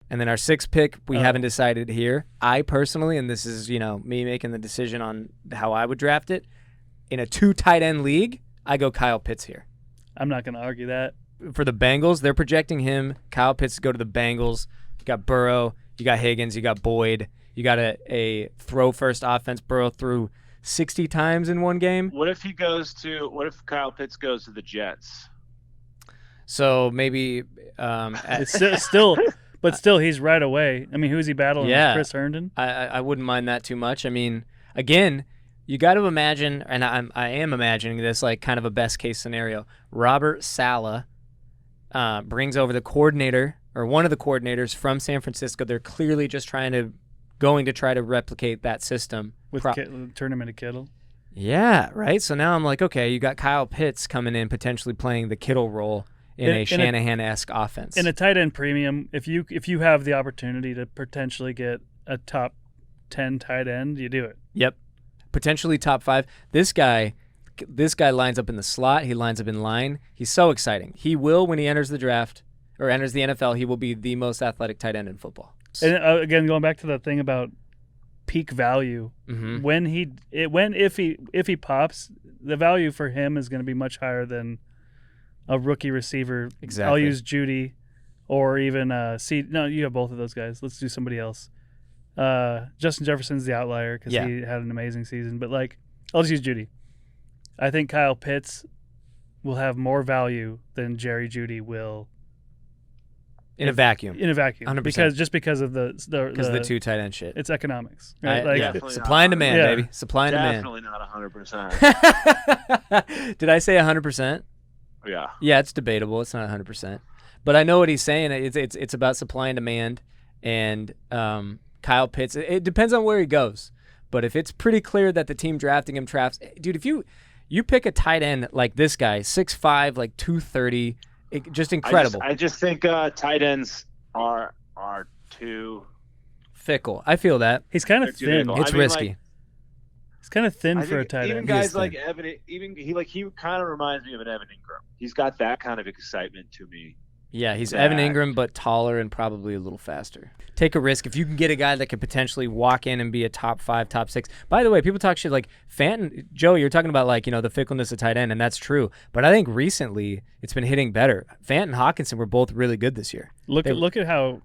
And then our 6th pick, we haven't decided here. I personally, and this is, me making the decision on how I would draft it, in a 2 tight end league, I go Kyle Pitts here. I'm not going to argue that. For the Bengals, they're projecting him, Kyle Pitts, to go to the Bengals. You got Burrow, you got Higgins, you got Boyd. You got a throw-first offense. Burrow threw 60 times in one game. What if Kyle Pitts goes to the Jets? So maybe it's still he's right away. I mean, who's he battling? Yeah. Chris Herndon? I wouldn't mind that too much. I mean, again, you got to imagine, and I am imagining this like kind of a best-case scenario. Robert Saleh brings over the coordinator or one of the coordinators from San Francisco. They're clearly just going to try to replicate that system. Turn him into Kittle. Yeah, right? So now I'm like, okay, you got Kyle Pitts coming in, potentially playing the Kittle role in a Shanahan-esque offense. In a tight end premium, if you have the opportunity to potentially get a top 10 tight end, you do it. Yep. Potentially top 5. This guy lines up in the slot. He lines up in line. He's so exciting. He will, when he enters the draft or enters the NFL, he will be the most athletic tight end in football. And again, going back to the thing about peak value, if he pops, the value for him is going to be much higher than a rookie receiver. Exactly. I'll use Judy, or even No, you have both of those guys. Let's do somebody else. Justin Jefferson's the outlier because he had an amazing season. But I'll just use Judy. I think Kyle Pitts will have more value than Jerry Judy will. In a vacuum. 100%. Because of the 2 tight end shit. It's economics. Right? Supply and demand, baby. Supply and demand. Definitely not 100%. Did I say 100%? Yeah. Yeah, it's debatable. It's not 100%. But I know what he's saying. It's about supply and demand. And Kyle Pitts, it depends on where he goes. But if it's pretty clear that the team drafting him drafts, dude, if you pick a tight end like this guy, 6'5", 230, just incredible. I just think tight ends are too fickle. I feel that. He's kind of thin. It's risky. He's kind of thin for a tight end. Even guys like Evan, he kind of reminds me of an Evan Ingram. He's got that kind of excitement to me. Yeah, he's Evan Ingram, but taller and probably a little faster. Take a risk. If you can get a guy that could potentially walk in and be a top 5, top 6. By the way, people talk shit like Fanton. Joe, you're talking about the fickleness of tight end, and that's true. But I think recently it's been hitting better. Fant and Hawkinson were both really good this year. Look at how